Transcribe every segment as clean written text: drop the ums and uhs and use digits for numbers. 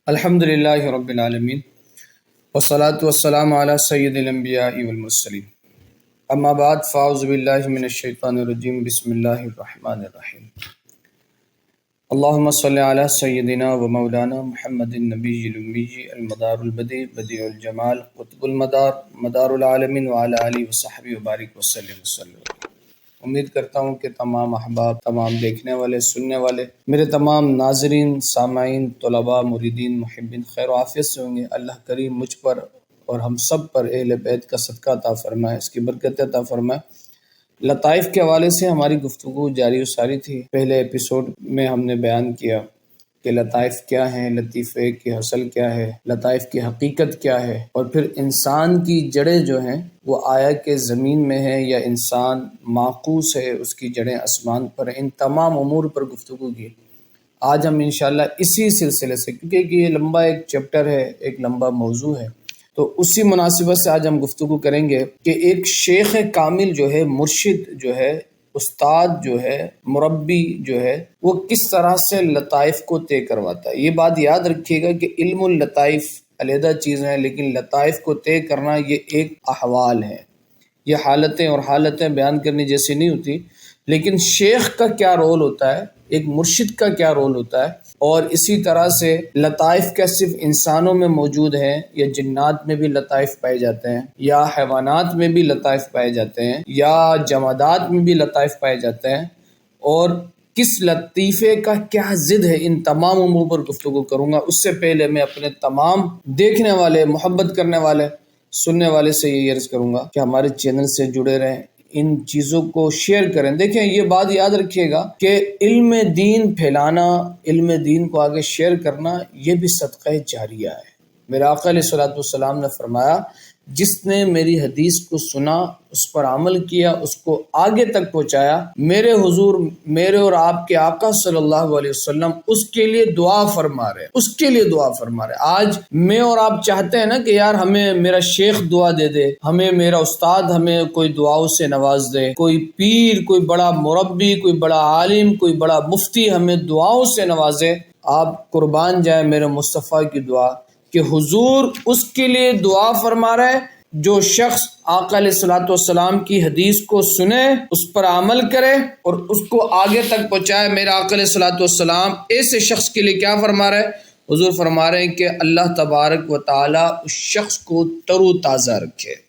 الحمدللہ رب العالمین والصلاة والسلام علی سید الانبیاء والمرسلین اما بعد فاعوذ باللہ من الشیطان الرجیم بسم اللہ الرحمن الرحیم اللہم صلی علی سیدنا و مولانا محمد النبی الامی المدار البدیع بدیع الجمال قطب المدار مدار العالمین وعلی آلہ وصحبہ وبارک وسلم امید کرتا ہوں کہ تمام احباب، تمام دیکھنے والے، سننے والے، میرے تمام ناظرین، سامعین، طلباء، مریدین، محبین خیر و عافیت سے ہوں گے۔ اللہ کریم مجھ پر اور ہم سب پر اہل بیت کا صدقہ عطا فرمائے، اس کی برکت عطا فرمائے۔ لطائف کے حوالے سے ہماری گفتگو جاری و ساری تھی۔ پہلے ایپیسوڈ میں ہم نے بیان کیا کہ لطائف کیا ہیں، لطیفے کی اصل کیا ہے، لطائف کی حقیقت کیا ہے، اور پھر انسان کی جڑیں جو ہیں وہ آیا کہ زمین میں ہے یا انسان معکوس ہے، اس کی جڑیں آسمان پر ہیں۔ ان تمام امور پر گفتگو کی۔ آج ہم انشاءاللہ اسی سلسلے سے، کیونکہ یہ لمبا ایک چیپٹر ہے، ایک لمبا موضوع ہے، تو اسی مناسبت سے آج ہم گفتگو کریں گے کہ ایک شیخ کامل جو ہے، مرشد جو ہے، استاد جو ہے، مربی جو ہے، وہ کس طرح سے لطائف کو طے کرواتا ہے۔ یہ بات یاد رکھیے گا کہ علم اللطائف علیحدہ چیز ہے، لیکن لطائف کو طے کرنا یہ ایک احوال ہے، یہ حالتیں اور حالتیں بیان کرنے جیسی نہیں ہوتی۔ لیکن شیخ کا کیا رول ہوتا ہے، ایک مرشد کا کیا رول ہوتا ہے، اور اسی طرح سے لطائف کیا صرف انسانوں میں موجود ہیں یا جنات میں بھی لطائف پائے جاتے ہیں، یا حیوانات میں بھی لطائف پائے جاتے ہیں، یا جمادات میں بھی لطائف پائے جاتے ہیں، اور کس لطیفے کا کیا ضد ہے، ان تمام امور پر گفتگو کروں گا۔ اس سے پہلے میں اپنے تمام دیکھنے والے، محبت کرنے والے، سننے والے سے یہ عرض کروں گا کہ ہمارے چینل سے جڑے رہیں، ان چیزوں کو شیئر کریں۔ دیکھیں، یہ بات یاد رکھیے گا کہ علم دین پھیلانا، علم دین کو آگے شیئر کرنا، یہ بھی صدقہ جاریہ ہے۔ میرے آقا علیہ الصلوۃ والسلام نے فرمایا، جس نے میری حدیث کو سنا، اس پر عمل کیا، اس کو آگے تک پہنچایا، میرے حضور، میرے اور آپ کے آقا صلی اللہ علیہ وسلم اس کے لیے دعا فرما رہے ہیں، اس کے لیے دعا فرما رہے ہیں۔ آج میں اور آپ چاہتے ہیں نا کہ یار ہمیں میرا شیخ دعا دے دے، ہمیں میرا استاد ہمیں کوئی دعاؤں سے نواز دے، کوئی پیر، کوئی بڑا مربی، کوئی بڑا عالم، کوئی بڑا مفتی ہمیں دعاؤں سے نوازے۔ آپ قربان جائیں میرے مصطفیٰ کی دعا کہ حضور اس کے لیے دعا فرما رہے جو شخص آقا علیہ الصلوۃ والسلام کی حدیث کو سنے، اس پر عمل کرے اور اس کو آگے تک پہنچائے۔ میرا آقا علیہ الصلوۃ والسلام ایسے شخص کے لیے کیا فرما رہے ہیں؟ حضور فرما رہے ہیں کہ اللہ تبارک و تعالی اس شخص کو تر و تازہ رکھے۔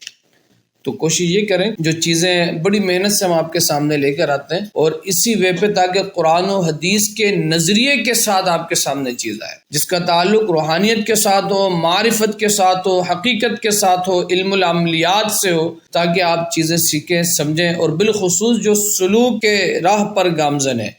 تو کوشش یہ کریں، جو چیزیں بڑی محنت سے ہم آپ کے سامنے لے کر آتے ہیں، اور اسی وے پہ تاکہ قرآن و حدیث کے نظریے کے ساتھ آپ کے سامنے چیز آئے، جس کا تعلق روحانیت کے ساتھ ہو، معرفت کے ساتھ ہو، حقیقت کے ساتھ ہو، علم العملیات سے ہو، تاکہ آپ چیزیں سیکھیں، سمجھیں، اور بالخصوص جو سلوک کے راہ پر گامزن ہیں،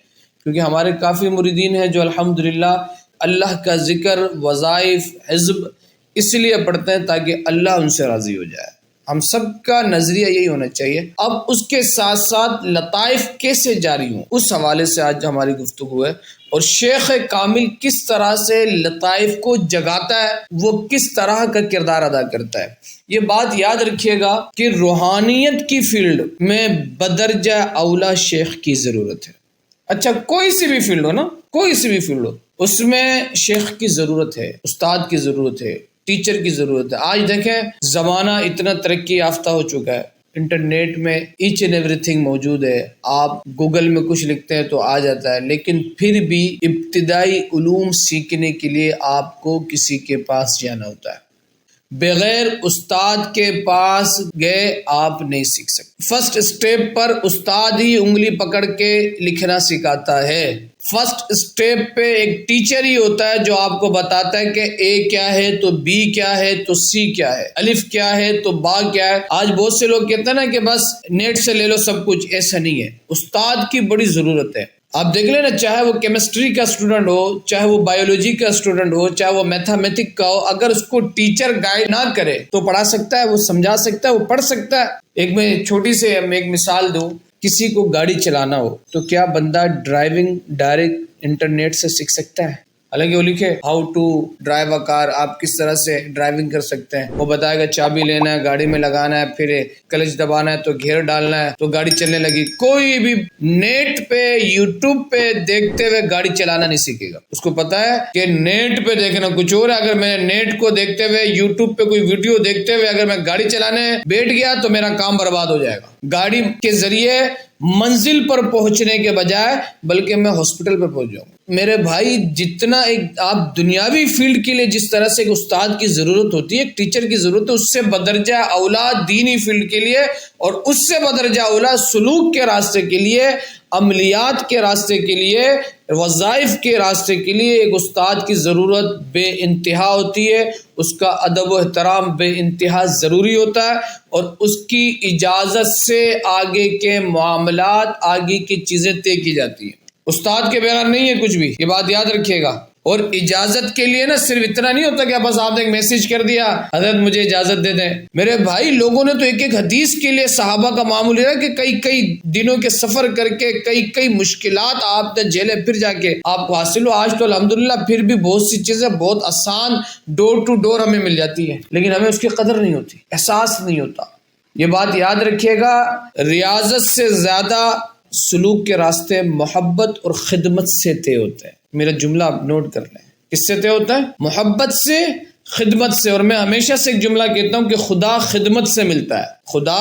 کیونکہ ہمارے کافی مریدین ہیں جو الحمدللہ اللہ کا ذکر، وظائف، حزب اس لیے پڑھتے ہیں تاکہ اللہ ان سے راضی ہو جائے۔ ہم سب کا نظریہ یہی ہونا چاہیے۔ اب اس کے ساتھ ساتھ لطائف کیسے جاری ہوں، اس حوالے سے آج ہماری گفتگو ہے، اور شیخ کامل کس طرح سے لطائف کو جگاتا ہے، وہ کس طرح کا کردار ادا کرتا ہے۔ یہ بات یاد رکھیے گا کہ روحانیت کی فیلڈ میں بدرجہ اولا شیخ کی ضرورت ہے۔ اچھا، کوئی سی بھی فیلڈ ہو نا، کوئی سی بھی فیلڈ ہو، اس میں شیخ کی ضرورت ہے، استاد کی ضرورت ہے، ٹیچر کی ضرورت ہے۔ آج دیکھیں زمانہ اتنا ترقی یافتہ ہو چکا ہے، انٹرنیٹ میں ایچ اینڈ ایوری تھنگ موجود ہے، آپ گوگل میں کچھ لکھتے ہیں تو آ جاتا ہے، لیکن پھر بھی ابتدائی علوم سیکھنے کے لیے آپ کو کسی کے پاس جانا ہوتا ہے۔ بغیر استاد کے پاس گئے آپ نہیں سیکھ سکتے۔ فرسٹ اسٹیپ پر استاد ہی انگلی پکڑ کے لکھنا سکھاتا ہے۔ فرسٹ اسٹیپ پہ ایک ٹیچر ہی ہوتا ہے جو آپ کو بتاتا ہے کہ اے کیا ہے تو بی کیا ہے تو سی کیا ہے، الف کیا ہے تو با کیا ہے۔ آج بہت سے لوگ کہتے ہیں نا کہ بس نیٹ سے لے لو سب کچھ، ایسا نہیں ہے، استاد کی بڑی ضرورت ہے۔ آپ دیکھ لیں نا، چاہے وہ کیمسٹری کا اسٹوڈنٹ ہو، چاہے وہ بایولوجی کا اسٹوڈنٹ ہو، چاہے وہ میتھمیٹک کا ہو، اگر اس کو ٹیچر گائیڈ نہ کرے تو پڑھا سکتا ہے، وہ سمجھا سکتا ہے، وہ پڑھ سکتا ہے۔ ایک میں چھوٹی سے ایک مثال دوں، کسی کو گاڑی چلانا ہو تو کیا بندہ ڈرائیونگ ڈائریکٹ انٹرنیٹ سے سیکھ سکتا ہے؟ حالانکہ وہ لکھے ہاؤ ٹو ڈرائیو اے کار، آپ کس طرح سے ڈرائیونگ کر سکتے ہیں، وہ بتائے گا چابی لینا ہے، گاڑی میں لگانا ہے، پھر کلچ دبانا ہے تو گیئر ڈالنا ہے تو گاڑی چلنے لگی۔ کوئی بھی نیٹ پہ یوٹیوب پہ دیکھتے ہوئے گاڑی چلانا نہیں سیکھے گا، اس کو پتا ہے کہ نیٹ پہ دیکھنا کچھ اور ہے، اگر میں نے نیٹ کو دیکھتے ہوئے یوٹیوب پہ کوئی ویڈیو دیکھتے ہوئے اگر میں گاڑی چلانے بیٹھ گیا تو میرا کام برباد ہو جائے گا۔ گاڑی کے ذریعے منزل پر پہنچنے کے بجائے بلکہ میں ہاسپٹل پہ پہنچ جاؤں۔ میرے بھائی جتنا ایک آپ دنیاوی فیلڈ کے لیے جس طرح سے ایک استاد کی ضرورت ہوتی ہے، ایک ٹیچر کی ضرورت ہے، اس سے بدرجہ اولا دینی فیلڈ کے لیے اور اس سے بدرجہ اولا سلوک کے راستے کے لیے، عملیات کے راستے کے لیے، وظائف کے راستے کے لیے ایک استاد کی ضرورت بے انتہا ہوتی ہے۔ اس کا ادب و احترام بے انتہا ضروری ہوتا ہے اور اس کی اجازت سے آگے کے معاملات، آگے کی چیزیں طے کی جاتی ہیں۔ استاد کے بغیر نہیں ہے کچھ بھی، یہ بات یاد رکھیے گا۔ اور اجازت کے لیے نا صرف اتنا نہیں ہوتا کہ بس آپ نے ایک میسج کر دیا حضرت مجھے اجازت دے دیں۔ میرے بھائی لوگوں نے تو ایک ایک حدیث کے لیے صحابہ کا معمول ہے کہ کئی دنوں کے سفر کر کے کئی مشکلات آپ نے جھیلے پھر جا کے آپ کو حاصل ہو۔ آج تو الحمدللہ پھر بھی بہت سی چیزیں بہت آسان ڈور ٹو ڈور ہمیں مل جاتی ہیں، لیکن ہمیں اس کی قدر نہیں ہوتی، احساس نہیں ہوتا۔ یہ بات یاد رکھیے گا، ریاضت سے زیادہ سلوک کے راستے محبت اور خدمت سے طے ہوتے ہیں۔ میرا جملہ آپ نوٹ کر لیں، کس سے طے ہوتا ہے؟ محبت سے، خدمت سے۔ اور میں ہمیشہ سے ایک جملہ کہتا ہوں کہ خدا خدمت سے ملتا ہے، خدا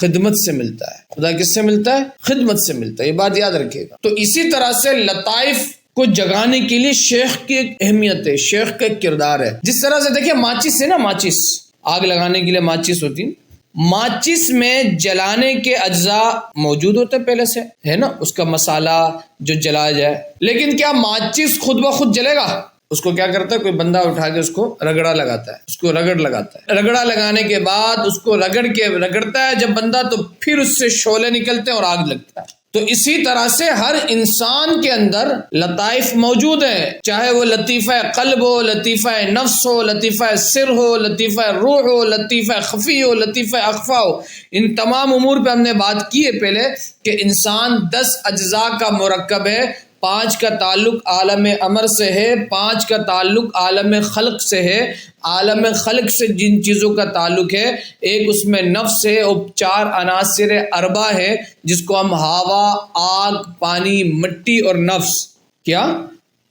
خدمت سے ملتا ہے۔ خدا کس سے ملتا ہے؟ خدمت سے ملتا ہے، یہ بات یاد رکھیے گا۔ تو اسی طرح سے لطائف کو جگانے کے لیے شیخ کی ایک اہمیت ہے، شیخ کا ایک کردار ہے۔ جس طرح سے دیکھیں ماچس ہے نا، ماچس آگ لگانے کے لیے ماچس ہوتی ہے، ماچس میں جلانے کے اجزاء موجود ہوتے پہلے سے ہے نا، اس کا مسالہ جو جلایا جائے، لیکن کیا ماچس خود بخود جلے گا؟ اس کو کیا کرتا ہے؟ کوئی بندہ اٹھا کے اس کو رگڑا لگاتا ہے، اس کو رگڑ لگاتا ہے، رگڑا لگانے کے بعد اس کو رگڑتا ہے جب بندہ، تو پھر اس سے شعلے نکلتے ہیں اور آگ لگتا ہے۔ تو اسی طرح سے ہر انسان کے اندر لطائف موجود ہیں، چاہے وہ لطیفہ قلب ہو، لطیفہ نفس ہو، لطیفہ سر ہو، لطیفہ روح ہو، لطیفہ خفی ہو، لطیفہ اخفا ہو۔ ان تمام امور پہ ہم نے بات کی ہے پہلے کہ انسان 10 اجزاء کا مرکب ہے، 5 کا تعلق عالم امر سے ہے، 5 کا تعلق عالم خلق سے ہے، عالم خلق سے جن چیزوں کا تعلق ہے، ایک اس میں نفس ہے اور 4 عناصر اربع ہے جس کو ہم ہوا، آگ، پانی، مٹی اور نفس، کیا؟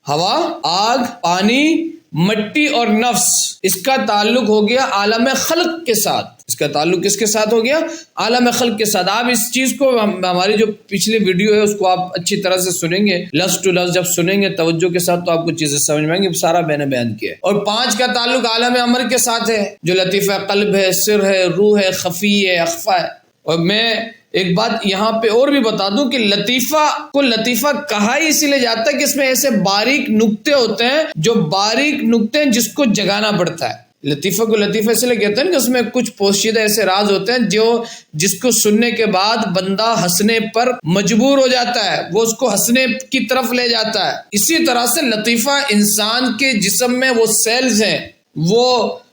ہوا، آگ، پانی، مٹی اور نفس، اس کا تعلق ہو گیا عالم خلق کے ساتھ۔ اس کا تعلق کس کے ساتھ ہو گیا؟ عالم خلق کے ساتھ۔ آپ اس چیز کو ہماری جو پچھلی ویڈیو ہے اس کو آپ اچھی طرح سے سنیں گے، لفظ ٹو لفظ جب سنیں گے توجہ کے ساتھ، تو آپ کو چیزیں سمجھ میں آئیں گی، سارا میں نے بیان کیا ہے۔ اور 5 کا تعلق عالم امر کے ساتھ ہے جو لطیفہ قلب ہے، سر ہے، روح ہے، خفی ہے، اخفا ہے۔ اور میں ایک بات یہاں پہ اور بھی بتا دوں کہ لطیفہ کو لطیفہ کہا ہی اسی لیے جاتا ہے کہ اس میں ایسے باریک نقطے ہوتے ہیں، جو باریک نقطے ہیں جس کو جگانا پڑتا ہے۔ لطیفہ کو لطیفہ اس لیے کہتے ہیں کہ اس میں کچھ پوشیدہ ایسے راز ہوتے ہیں جس کو سننے کے بعد بندہ ہنسنے پر مجبور ہو جاتا ہے، وہ اس کو ہنسنے کی طرف لے جاتا ہے۔ اسی طرح سے لطیفہ انسان کے جسم میں وہ سیلز ہیں، وہ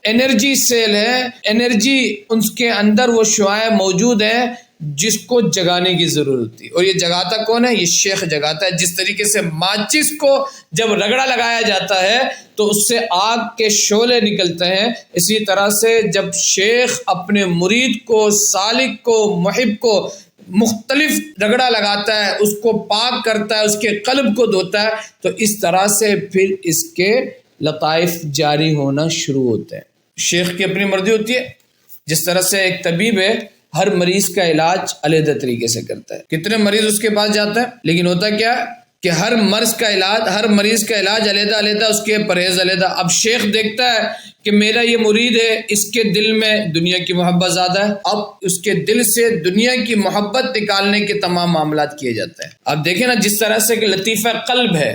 انرجی سیل ہے، انرجی ان کے اندر وہ شعاع موجود ہیں جس کو جگانے کی ضرورت تھی۔ اور یہ جگاتا کون ہے؟ یہ شیخ جگاتا ہے۔ جس طریقے سے ماچس کو جب رگڑا لگایا جاتا ہے تو اس سے آگ کے شعلے نکلتے ہیں، اسی طرح سے جب شیخ اپنے مرید کو، سالک کو، محب کو مختلف رگڑا لگاتا ہے، اس کو پاک کرتا ہے، اس کے قلب کو دھوتا ہے، تو اس طرح سے پھر اس کے لطائف جاری ہونا شروع ہوتے ہیں۔ شیخ کی اپنی مرضی ہوتی ہے۔ جس طرح سے ایک طبیب ہے، ہر مریض کا علاج علیحدہ طریقے سے کرتا ہے، کتنے مریض اس کے پاس جاتا ہے، لیکن ہوتا کیا ہے کہ ہر مریض کا علاج علیحدہ علیحدہ، اس کے پرہیز علیحدہ۔ اب شیخ دیکھتا ہے کہ میرا یہ مرید ہے، اس کے دل میں دنیا کی محبت زیادہ ہے، اب اس کے دل سے دنیا کی محبت نکالنے کے تمام معاملات کیے جاتے ہیں۔ اب دیکھیں نا جس طرح سے کہ لطیفہ قلب ہے۔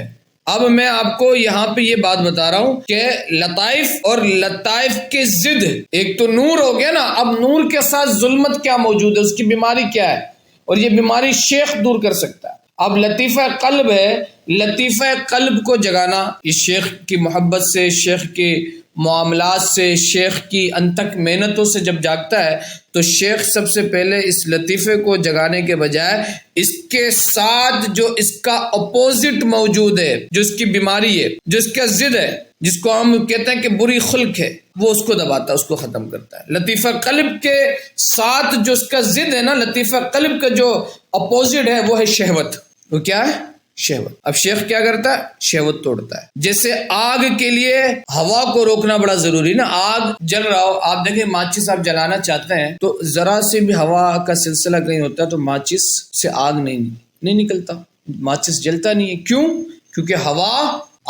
اب میں آپ کو یہاں پہ یہ بات بتا رہا ہوں کہ لطائف اور لطائف کے ضد، ایک تو نور ہو گیا نا، اب نور کے ساتھ ظلمت کیا موجود ہے، اس کی بیماری کیا ہے، اور یہ بیماری شیخ دور کر سکتا ہے۔ اب لطیفہ قلب ہے، لطیفہ قلب کو جگانا، اس شیخ کی محبت سے، شیخ کی معاملات سے، شیخ کی انتھک محنتوں سے جب جاگتا ہے تو شیخ سب سے پہلے اس لطیفے کو جگانے کے بجائے اس کے ساتھ جو اس کا اپوزٹ موجود ہے، جو اس کی بیماری ہے، جو اس کا ضد ہے، جس کو ہم کہتے ہیں کہ بری خلق ہے، وہ اس کو دباتا ہے، اس کو ختم کرتا ہے۔ لطیفہ قلب کے ساتھ جو اس کا ضد ہے نا، لطیفہ قلب کا جو اپوزٹ ہے وہ ہے شہوت۔ وہ کیا ہے؟ شہوت۔ اب شیخ کیا کرتا ہے؟ شہوت توڑتا ہے۔ جیسے آگ کے لیے ہوا کو روکنا بڑا ضروری نا، آگ جل رہا ہو، آپ دیکھیں ماچس آپ جلانا چاہتے ہیں تو ذرا سے بھی ہوا کا سلسلہ کہیں ہوتا ہے تو ماچس سے آگ نہیں نکلتا، ماچس جلتا نہیں ہے۔ کیوں؟ کیونکہ ہوا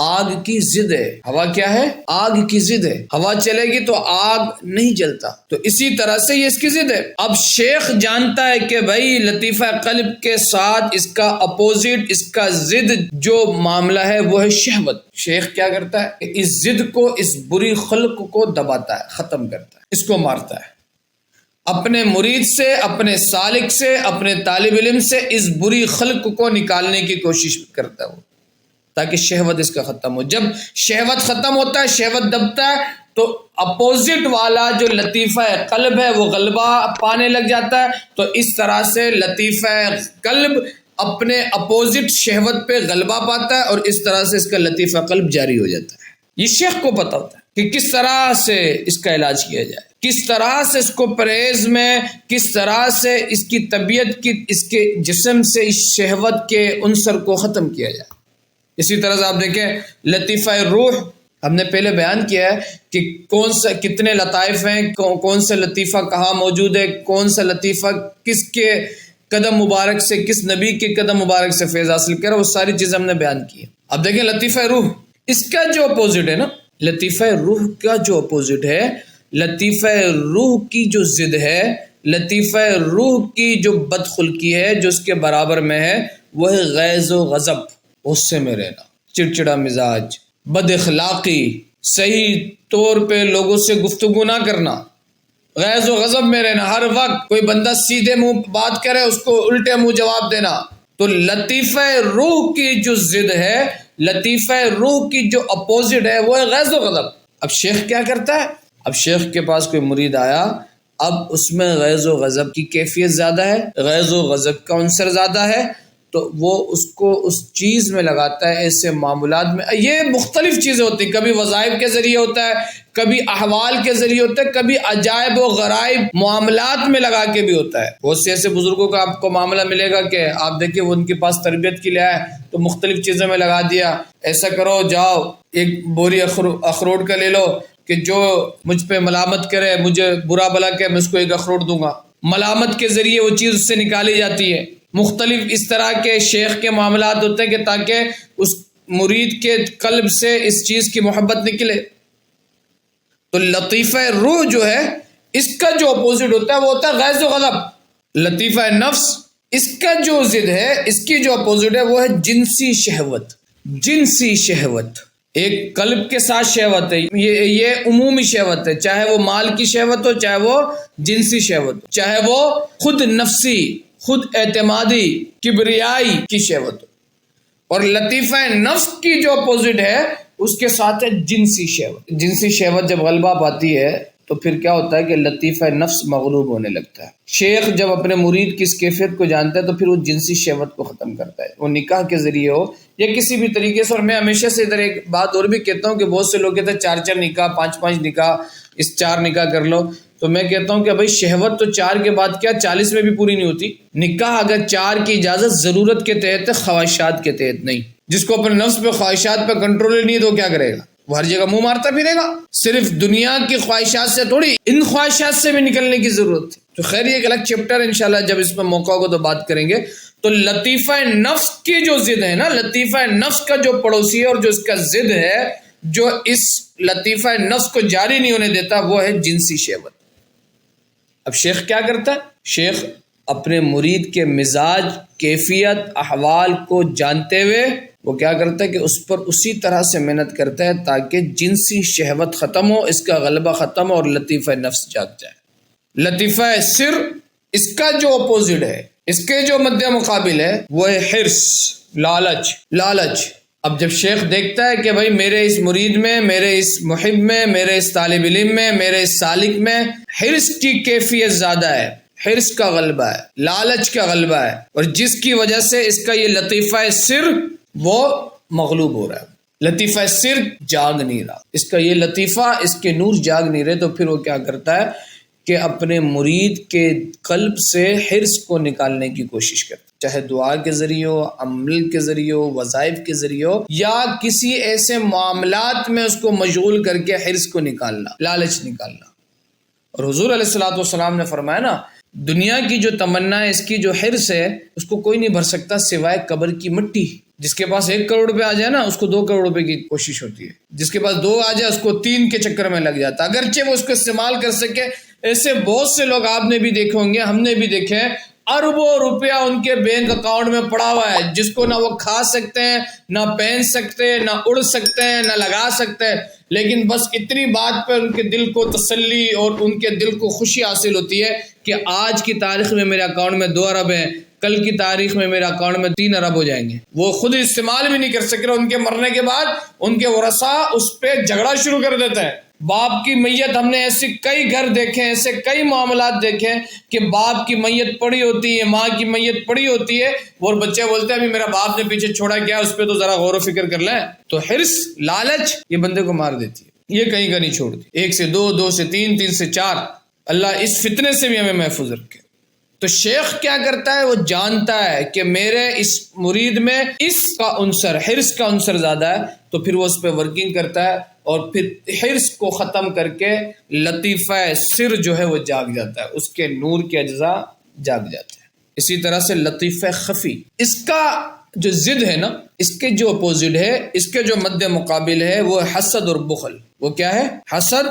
آگ کی ضد ہے۔ ہوا کیا ہے؟ آگ کی ضد ہے۔ ہوا چلے گی تو آگ نہیں جلتا، تو اسی طرح سے یہ اس کی ضد ہے۔ اب شیخ جانتا ہے کہ بھائی لطیفہ قلب کے ساتھ اس کا اپوزٹ، اس کا ضد جو معاملہ ہے وہ ہے شہوت۔ شیخ کیا کرتا ہے کہ اس ضد کو، اس بری خلق کو دباتا ہے، ختم کرتا ہے، اس کو مارتا ہے۔ اپنے مرید سے، اپنے سالک سے، اپنے طالب علم سے اس بری خلق کو نکالنے کی کوشش کرتا ہے وہ، تاکہ شہوت اس کا ختم ہو۔ جب شہوت ختم ہوتا ہے، شہوت دبتا ہے، تو اپوزٹ والا جو لطیفہ قلب ہے وہ غلبہ پانے لگ جاتا ہے۔ تو اس طرح سے لطیفہ قلب اپنے اپوزٹ شہوت پہ غلبہ پاتا ہے، اور اس طرح سے اس کا لطیفہ قلب جاری ہو جاتا ہے۔ یہ شیخ کو پتہ ہوتا ہے کہ کس طرح سے اس کا علاج کیا جائے، کس طرح سے اس کو پرہیز میں، کس طرح سے اس کی طبیعت کی، اس کے جسم سے اس شہوت کے عنصر کو ختم کیا جائے۔ اسی طرح سے آپ دیکھیں لطیفہ روح، ہم نے پہلے بیان کیا ہے کہ کتنے لطائف ہیں، کون سا لطیفہ کہاں موجود ہے، کون سا لطیفہ کس کے قدم مبارک سے، کس نبی کے قدم مبارک سے فیض حاصل کرا، وہ ساری چیزیں ہم نے بیان کی ہے۔ اب دیکھیں لطیفہ روح، اس کا جو اپوزٹ ہے نا، لطیفہ روح کا جو اپوزٹ ہے، لطیفہ روح کی جو ضد ہے، لطیفہ روح کی جو بدخلقی ہے، جو اس کے برابر میں ہے، وہ ہے غیظ و غضب، غصے میں رہنا، چڑچڑا مزاج، بد اخلاقی، صحیح طور پہ لوگوں سے گفتگو نہ کرنا، غیظ و غضب میں رہنا، ہر وقت کوئی بندہ سیدھے منہ بات کرے اس کو الٹے منہ جواب دینا۔ تو لطیفہ روح کی جو ضد ہے، لطیفہ روح کی جو اپوزٹ ہے وہ ہے غیظ و غضب۔ اب شیخ کیا کرتا ہے؟ اب شیخ کے پاس کوئی مرید آیا، اب اس میں غیظ و غضب کی کیفیت زیادہ ہے، غیظ و غضب کا عنصر زیادہ ہے، تو وہ اس کو اس چیز میں لگاتا ہے، ایسے معاملات میں۔ یہ مختلف چیزیں ہوتی ہیں، کبھی وظائف کے ذریعے ہوتا ہے، کبھی احوال کے ذریعے ہوتا ہے، کبھی عجائب و غرائب معاملات میں لگا کے بھی ہوتا ہے۔ بہت سے ایسے بزرگوں کا آپ کو معاملہ ملے گا کہ آپ دیکھیں وہ ان کے پاس تربیت کے لیے آئے تو مختلف چیزوں میں لگا دیا، ایسا کرو، جاؤ ایک بوری اخروٹ کا لے لو کہ جو مجھ پہ ملامت کرے، مجھے برا بلا کہ میں اس کو ایک اخروٹ دوں گا۔ ملامت کے ذریعے وہ چیز اس سے نکالی جاتی ہے۔ مختلف اس طرح کے شیخ کے معاملات ہوتے ہیں کہ تاکہ اس مرید کے قلب سے اس چیز کی محبت نکلے۔ تو لطیفہ روح جو ہے، اس کا جو اپوزٹ ہوتا ہے وہ ہوتا ہے غیظ و غضب۔ لطیفہ نفس، اس کا جو ضد ہے، اس کی جو اپوزٹ ہے وہ ہے جنسی شہوت۔ جنسی شہوت ایک قلب کے ساتھ شہوت ہے، یہ عمومی شہوت ہے، چاہے وہ مال کی شہوت ہو، چاہے وہ جنسی شہوت ہو، چاہے وہ خود نفسی، خود اعتمادی، کبریائی کی شہوت ہو۔ اور لطیفہ نفس کی جو اپوزٹ ہے اس کے ساتھ ہے جنسی شہوت۔ جنسی شہوت جب غلبہ پاتی ہے تو پھر کیا ہوتا ہے کہ لطیفہ نفس مغلوب ہونے لگتا ہے۔ شیخ جب اپنے مرید کی اس کیفیت کو جانتا ہے تو پھر وہ جنسی شہوت کو ختم کرتا ہے، وہ نکاح کے ذریعے ہو یا کسی بھی طریقے سے۔ اور میں ہمیشہ سے ادھر ایک بات اور بھی کہتا ہوں کہ بہت سے لوگ کہتے ہیں 4 نکاح، 5 نکاح، اس 4 نکاح کر لو، تو میں کہتا ہوں کہ بھائی شہوت تو 4 کے بعد کیا 40 میں بھی پوری نہیں ہوتی۔ نکاح اگر 4 کی اجازت ضرورت کے تحت ہے، خواہشات کے تحت نہیں۔ جس کو اپنے نفس پہ، خواہشات پہ کنٹرول نہیں ہے تو کیا کرے گا؟ وہ ہر جگہ منہ مارتا پھرے گا۔ صرف دنیا کی خواہشات سے تھوڑی، ان خواہشات سے بھی نکلنے کی ضرورت ہے۔ تو خیر یہ ایک الگ چیپٹر ہے، انشاءاللہ جب اس میں موقع ہوگا تو بات کریں گے۔ تو لطیفہ نفس کی جو ضد ہے نا، لطیفہ نفس کا جو پڑوسی ہے اور جو اس کا ضد ہے، جو اس لطیفہ نفس کو جاری نہیں ہونے دیتا، وہ ہے جنسی شہوت۔ اب شیخ کیا کرتا ہے؟ شیخ اپنے مرید کے مزاج، کیفیت، احوال کو جانتے ہوئے وہ کیا کرتا ہے کہ اس پر اسی طرح سے محنت کرتا ہے تاکہ جنسی شہوت ختم ہو، اس کا غلبہ ختم ہو اور لطیفہ نفس جاگ جائے۔ لطیفہ سر، اس کا جو اپوزٹ ہے، اس کے جو مد مقابل ہے وہ ہے حرص، لالچ۔ اب جب شیخ دیکھتا ہے کہ بھائی میرے اس مرید میں، میرے اس محب میں، میرے اس طالب علم میں، میرے اس سالک میں حرص کی کیفیت زیادہ ہے، حرص کا غلبہ ہے، لالچ کا غلبہ ہے، اور جس کی وجہ سے اس کا یہ لطیفہ سر وہ مغلوب ہو رہا ہے، لطیفہ سر جاگ نہیں رہا، اس کا یہ لطیفہ، اس کے نور جاگ نہیں رہے، تو پھر وہ کیا کرتا ہے کہ اپنے مرید کے قلب سے حرص کو نکالنے کی کوشش کرتا ہے، چاہے دعا کے ذریعے ہو، عمل کے ذریعے ہو، وظائف کے ذریعے ہو، یا کسی ایسے معاملات میں اس کو مشغول کر کے حرص کو نکالنا، لالچ نکالنا۔ اور حضور علیہ الصلوۃ والسلام نے فرمایا نا، دنیا کی جو تمنا ہے، اس کی جو حرص ہے، اس کو کوئی نہیں بھر سکتا سوائے قبر کی مٹی۔ جس کے پاس 1 کروڑ روپے آ جائے نا، اس کو 2 کروڑ روپے کی کوشش ہوتی ہے، جس کے پاس 2 آ جائے اس کو 3 کے چکر میں لگ جاتا، اگرچہ وہ اس کو استعمال کر سکے۔ ایسے بہت سے لوگ آپ نے بھی دیکھے ہوں گے، ہم نے بھی دیکھے ہیں، اربوں روپیہ ان کے بینک اکاؤنٹ میں پڑا ہوا ہے، جس کو نہ وہ کھا سکتے ہیں، نہ پہن سکتے ہیں، نہ اڑ سکتے ہیں، نہ لگا سکتے ہیں، لیکن بس اتنی بات پر ان کے دل کو تسلی اور ان کے دل کو خوشی حاصل ہوتی ہے کہ آج کی تاریخ میں میرے اکاؤنٹ میں 2 ارب ہیں، کل کی تاریخ میں میرے اکاؤنٹ میں 3 ارب ہو جائیں گے۔ وہ خود استعمال بھی نہیں کر سک رہے، ان کے مرنے کے بعد ان کے ورثاء اس پہ جھگڑا شروع کر دیتے ہیں۔ باپ کی میت، ہم نے ایسے کئی گھر دیکھے ہیں، ایسے کئی معاملات دیکھے ہیں کہ باپ کی میت پڑی ہوتی ہے، ماں کی میت پڑی ہوتی ہے، اور بچے بولتے ہیں ابھی میرا باپ نے پیچھے چھوڑا کیا، اس پہ تو ذرا غور و فکر کر لیں۔ تو حرص، لالچ یہ بندے کو مار دیتی ہے، یہ کہیں کا نہیں چھوڑتی، 1 سے 2، 2 سے 3، 3 سے 4۔ اللہ اس فتنے سے بھی ہمیں محفوظ رکھے۔ تو شیخ کیا کرتا ہے، وہ جانتا ہے کہ میرے اس مرید میں اس کا عنصر، حرص کا عنصر زیادہ ہے، تو پھر وہ اس پہ ورکنگ کرتا ہے، اور پھر حرص کو ختم کر کے لطیفہ سر جو ہے وہ جاگ جاتا ہے، اس کے نور کے اجزاء جاگ جاتے ہیں۔ اسی طرح سے لطیفہ خفی، اس کا جو ضد ہے نا، اس کے جو اپوزٹ ہے، اس کے جو مد مقابل ہے، وہ حسد اور بخل۔ وہ کیا ہے؟ حسد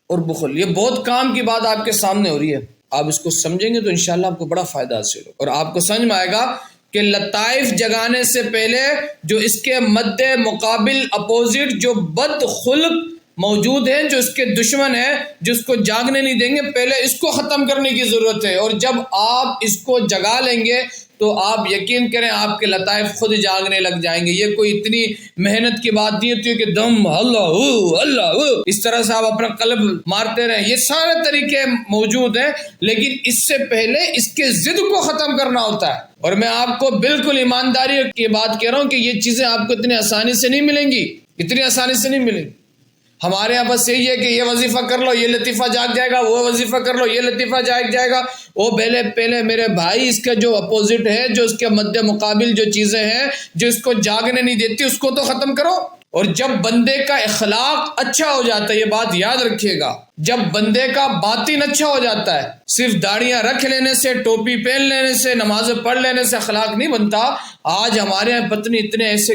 اور بخل۔ یہ بہت کام کی بات آپ کے سامنے ہو رہی ہے، آپ اس کو سمجھیں گے تو انشاءاللہ آپ کو بڑا فائدہ حاصل ہو، اور آپ کو سمجھ میں آئے گا کہ لطائف جگانے سے پہلے جو اس کے مد مقابل اپوزٹ جو بد خلق موجود ہیں، جو اس کے دشمن ہیں، جو اس کو جاگنے نہیں دیں گے، پہلے اس کو ختم کرنے کی ضرورت ہے۔ اور جب آپ اس کو جگا لیں گے تو آپ یقین کریں آپ کے لطائف خود جاگنے لگ جائیں گے۔ یہ کوئی اتنی محنت کی بات نہیں ہوتی ہے کہ دم اللہ اللہ اس طرح سے آپ اپنا قلب مارتے رہیں، یہ سارے طریقے موجود ہیں، لیکن اس سے پہلے اس کے ضد کو ختم کرنا ہوتا ہے۔ اور میں آپ کو بالکل ایمانداری کی بات کہہ رہا ہوں کہ یہ چیزیں آپ کو اتنی آسانی سے نہیں ملیں گی، اتنی آسانی سے نہیں ملیں گی۔ ہمارے یہاں بس یہی ہے کہ یہ وظیفہ کر لو یہ لطیفہ جاگ جائے گا، وہ وظیفہ کر لو یہ لطیفہ جاگ جائے گا۔ وہ پہلے میرے بھائی اس کا جو اپوزٹ ہے، جو اس کے مد مقابل جو چیزیں ہیں جو اس کو جاگنے نہیں دیتی، اس کو تو ختم کرو۔ اور جب بندے کا اخلاق اچھا ہو جاتا ہے، یہ بات یاد رکھیے گا، جب بندے کا باطن اچھا ہو جاتا ہے، صرف داڑیاں رکھ لینے سے، ٹوپی پہن لینے سے، نمازیں پڑھ لینے سے اخلاق نہیں بنتا۔ آج ہمارے یہاں پتنی اتنے ایسے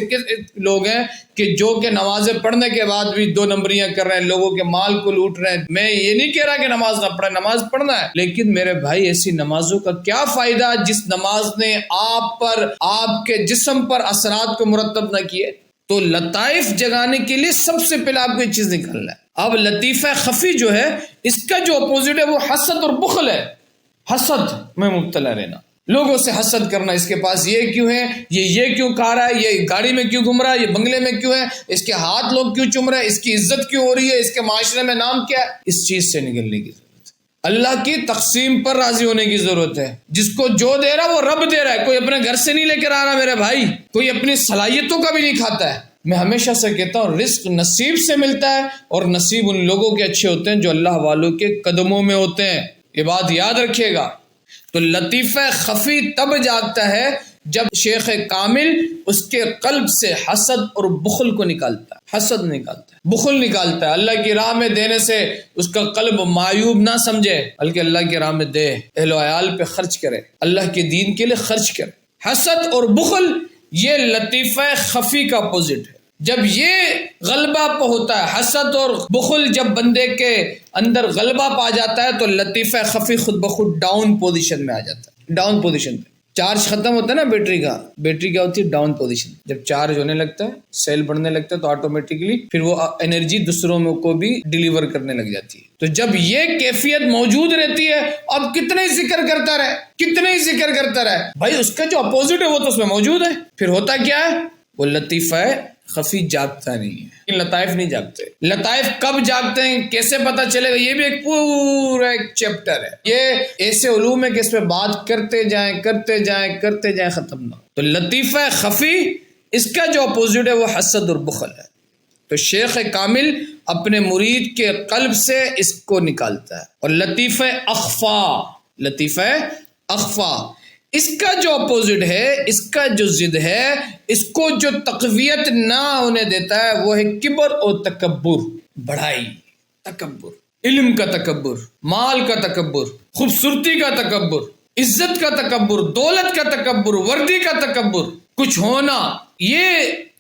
لوگ ہیں کہ جو کہ نمازیں پڑھنے کے بعد بھی 2 نمبریاں کر رہے ہیں، لوگوں کے مال کو لوٹ رہے ہیں۔ میں یہ نہیں کہہ رہا کہ نماز نہ پڑھیں، نماز پڑھنا ہے، لیکن میرے بھائی ایسی نمازوں کا کیا فائدہ جس نماز نے آپ پر، آپ کے جسم پر اثرات کو مرتب نہ کیے۔ تو لطائف جگانے کے لیے سب سے پہلے آپ کو یہ چیز نکالنا ہے۔ اب لطیفہ خفی جو ہے، اس کا جو اپوزٹ ہے وہ حسد اور بخل ہے۔ حسد میں مبتلا رہنا، لوگوں سے حسد کرنا، اس کے پاس یہ کیوں ہے، یہ کیوں کھا رہا ہے، یہ گاڑی میں کیوں گھوم رہا ہے، یہ بنگلے میں کیوں ہے، اس کے ہاتھ لوگ کیوں چوم رہے ہیں، اس کی عزت کیوں ہو رہی ہے، اس کے معاشرے میں نام کیا ہے۔ اس چیز سے نکلنے کی ضرورت ہے، اللہ کی تقسیم پر راضی ہونے کی ضرورت ہے۔ جس کو جو دے رہا وہ رب دے رہا ہے، کوئی اپنے گھر سے نہیں لے کر آ رہا میرے بھائی، کوئی اپنی صلاحیتوں کا بھی نہیں کھاتا ہے۔ میں ہمیشہ سے کہتا ہوں رزق نصیب سے ملتا ہے، اور نصیب ان لوگوں کے اچھے ہوتے ہیں جو اللہ والوں کے قدموں میں ہوتے ہیں، یہ بات یاد رکھیے گا۔ تو لطیفہ خفی تب جاگتا ہے جب شیخ کامل اس کے قلب سے حسد اور بخل کو نکالتا ہے، حسد نکالتا ہے، بخل نکالتا ہے۔ اللہ کی راہ میں دینے سے اس کا قلب معیوب نہ سمجھے، بلکہ اللہ کی راہ میں دے، اہل و عیال پہ خرچ کرے، اللہ کے دین کے لیے خرچ کرے۔ حسد اور بخل یہ لطیفہ خفی کا اپوزٹ ہے۔ جب یہ غلبہ پہ ہوتا ہے، حسد اور بخل جب بندے کے اندر غلبہ پا جاتا ہے، تو لطیفہ خفی خود بخود ڈاؤن پوزیشن میں آ جاتا ہے۔ ڈاؤن پوزیشن پہ چارج ختم ہوتا ہے نا بیٹری کا، بیٹری کیا ہوتی ہے؟ Down position. جب چارج ہونے لگتا ہے، سیل بڑھنے لگتا ہے، تو آٹومیٹکلی پھر وہ انرجی دوسروں میں کو بھی ڈیلیور کرنے لگ جاتی ہے۔ تو جب یہ کیفیت موجود رہتی ہے، اب کتنے ہی ذکر کرتا رہے، کتنے ہی ذکر کرتا رہے، بھائی اس کا جو اپوزٹ ہے وہ تو اس میں موجود ہے۔ پھر ہوتا کیا ہے؟ وہ لطیفہ خفی جاگتا نہیں ہے، لطائف نہیں جاگتے۔ لطائف کب جاگتے ہیں، کیسے پتہ چلے گا، یہ بھی ایک پورا ایک چیپٹر ہے۔ یہ ایسے علوم ہے کہ اس پہ بات کرتے جائیں ختم نہ ہو۔ تو لطیفہ خفی، اس کا جو اپوزٹ ہے وہ حسد اور بخل ہے۔ تو شیخ کامل اپنے مرید کے قلب سے اس کو نکالتا ہے۔ اور لطیفہ اخفا، اس کا جو اپوزٹ ہے، اس کا جو ضد ہے، اس کو جو تقویت نہ ہونے دیتا ہے وہ ہے کبر اور تکبر، بڑائی، تکبر، علم کا تکبر، مال کا تکبر، خوبصورتی کا تکبر، عزت کا تکبر، دولت کا تکبر، وردی کا تکبر، کچھ ہونا۔ یہ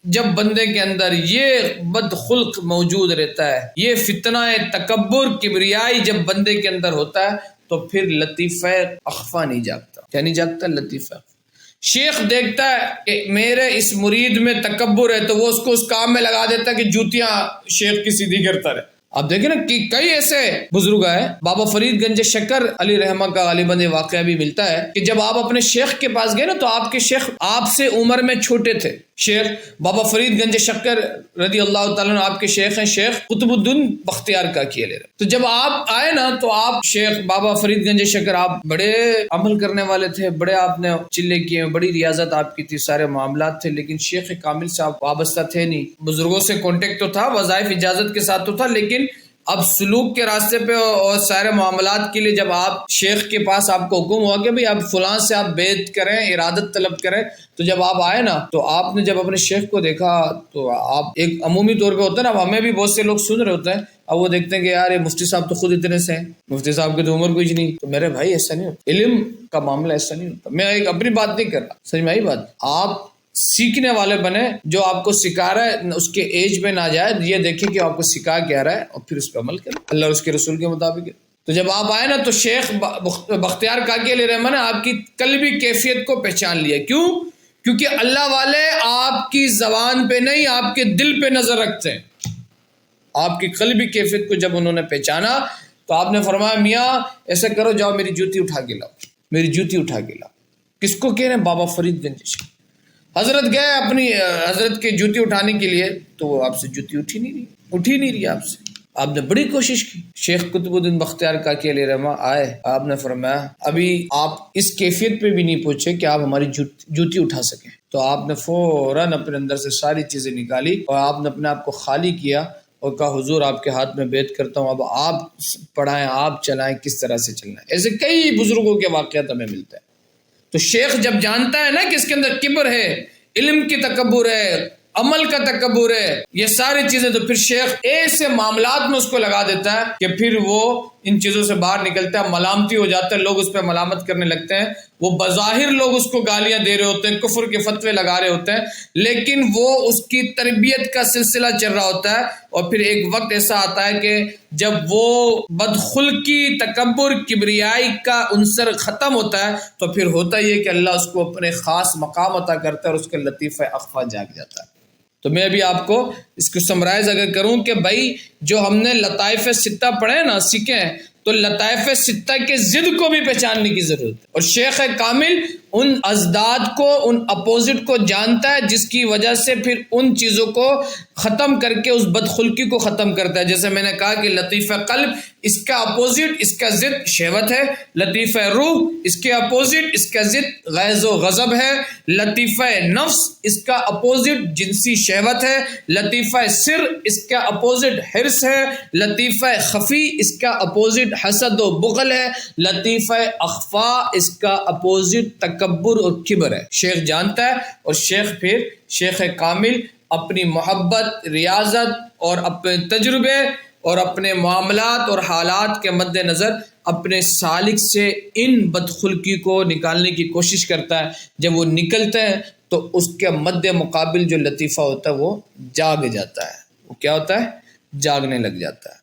جب بندے کے اندر یہ بد خلق موجود رہتا ہے، یہ فتنہ تکبر، کبریائی جب بندے کے اندر ہوتا ہے تو پھر لطیفہ اخفا نہیں جاگتا۔ کیا نہیں جاگتا؟ لطیفہ۔ شیخ دیکھتا ہے کہ میرے اس مرید میں تکبر ہے تو وہ اس کو اس کام میں لگا دیتا ہے کہ جوتیاں شیخ کی سیدھی کرتا رہے۔ آپ دیکھیں نا کہ کئی ایسے بزرگ ہیں، بابا فرید گنج شکر علی رحمہ کا غالباً یہ واقعہ بھی ملتا ہے کہ جب آپ اپنے شیخ کے پاس گئے نا تو آپ کے شیخ آپ سے عمر میں چھوٹے تھے۔ شیخ بابا فرید گنج شکر رضی اللہ تعالیٰ عنہ آپ کے شیخ ہیں، شیخ قطب الدین بختیار کا کیے لے رہے۔ تو جب آپ آئے نا تو آپ شیخ بابا فرید گنج شکر آپ بڑے عمل کرنے والے تھے، بڑے آپ نے چلے کیے، بڑی ریاضت آپ کی تھی، سارے معاملات تھے، لیکن شیخ کامل سے آپ وابستہ تھے نہیں۔ بزرگوں سے کانٹیکٹ تو تھا، وظائف اجازت کے ساتھ تو تھا، لیکن اب سلوک کے راستے پہ اور سارے معاملات کے لیے جب آپ شیخ کے پاس آپ کو حکم ہوا کہ بھئی آپ فلاں سے آپ بیعت کریں، ارادت طلب کریں، تو جب آپ آئے نا تو آپ نے جب اپنے شیخ کو دیکھا تو آپ ایک عمومی طور پہ ہوتا ہے نا، اب ہمیں بھی بہت سے لوگ سن رہے ہوتے ہیں، اب وہ دیکھتے ہیں کہ یار یہ مفتی صاحب تو خود اتنے سے ہیں، مفتی صاحب کی تو عمر کچھ نہیں۔ تو میرے بھائی ایسا نہیں ہوتا، علم کا معاملہ ایسا نہیں ہوتا۔ میں ایک اپنی بات نہیں کر رہا، سمجھ میں آئی بات؟ آپ سیکھنے والے بنے، جو آپ کو سکھا رہا ہے اس کے ایج پہ نہ جائے، یہ دیکھیں کہ آپ کو سکھا کیا رہا ہے اور پھر اس پہ عمل کریں اللہ اور اس کے رسول کے مطابق۔ تو جب آپ آئے نا تو شیخ بختیار کاکی علیہ رحمہ نے آپ کی قلبی کیفیت کو پہچان لیا۔ کیوں؟ کیونکہ اللہ والے آپ کی زبان پہ نہیں، آپ کے دل پہ نظر رکھتے ہیں۔ آپ کی قلبی کیفیت کو جب انہوں نے پہچانا تو آپ نے فرمایا میاں ایسا کرو، جاؤ میری جوتی اٹھا کے لاؤ، میری جوتی اٹھا کے لاؤ۔ کس کو کہہ رہے ہیں؟ بابا فرید گنج۔ حضرت گئے اپنی حضرت کی جوتی اٹھانے کے لیے تو آپ سے جوتی اٹھی نہیں رہی آپ سے۔ آپ نے بڑی کوشش کی۔ شیخ قطب الدین بختیار کاکی علیہ رحمہ آئے، آپ نے فرمایا ابھی آپ اس کیفیت پہ بھی نہیں پہنچے کہ آپ ہماری جوتی اٹھا سکیں۔ تو آپ نے فوراً اپنے اندر سے ساری چیزیں نکالی اور آپ نے اپنے آپ کو خالی کیا اور کہا حضور آپ کے ہاتھ میں بیعت کرتا ہوں، اب آپ پڑھائیں، آپ چلائیں، کس طرح سے چلنا ہے۔ ایسے کئی بزرگوں کے واقعات ہمیں ملتے ہیں۔ تو شیخ جب جانتا ہے نا کہ اس کے اندر کبر ہے، علم کی تکبر ہے، عمل کا تکبر ہے، یہ ساری چیزیں، تو پھر شیخ ایسے معاملات میں اس کو لگا دیتا ہے کہ پھر وہ ان چیزوں سے باہر نکلتا ہے، ملامتی ہو جاتا ہے، لوگ اس پہ ملامت کرنے لگتے ہیں۔ وہ بظاہر لوگ اس کو گالیاں دے رہے ہوتے ہیں، کفر کے فتوے لگا رہے ہوتے ہیں، لیکن وہ اس کی تربیت کا سلسلہ چل رہا ہوتا ہے۔ اور پھر ایک وقت ایسا آتا ہے کہ جب وہ بدخلقی، تکبر، کبریائی کا عنصر ختم ہوتا ہے تو پھر ہوتا یہ کہ اللہ اس کو اپنے خاص مقام عطا کرتا ہے اور اس کا لطیفہ اخفا جاگ جاتا ہے۔ تو میں بھی آپ کو اس کو سمرائز اگر کروں کہ بھائی جو ہم نے لطائف ستہ پڑھے نا، سیکھیں، تو لطائف ستہ کے ضد کو بھی پہچاننے کی ضرورت ہے۔ اور شیخ کامل ان ازداد کو، ان اپوزٹ کو جانتا ہے جس کی وجہ سے پھر ان چیزوں کو ختم کر کے اس بدخلقی کو ختم کرتا ہے۔ جیسے میں نے کہا کہ لطیفہ قلب، اس کا اپوزٹ، اس کا ضد شہوت ہے۔ لطیفہ روح، اس کے اپوزٹ، اس کا ضد غیظ و غضب ہے۔ لطیفہ نفس، اس کا اپوزٹ جنسی شہوت ہے۔ لطیفہ سر، اس کا اپوزٹ حرص ہے۔ لطیفہ خفی، اس کا اپوزٹ حسد و بغل ہے۔ لطیفہ اخفا، اس کا اپوزٹ تکبر اور کبر ہے۔ شیخ جانتا ہے، اور شیخ کامل اپنی محبت، ریاضت اور اپنے تجربے اور اپنے معاملات اور حالات کے مد نظر اپنے سالک سے ان بدخلقی کو نکالنے کی کوشش کرتا ہے۔ جب وہ نکلتے ہیں تو اس کے مد مقابل جو لطیفہ ہوتا ہے وہ جاگ جاتا ہے۔ وہ کیا ہوتا ہے؟ جاگنے لگ جاتا ہے۔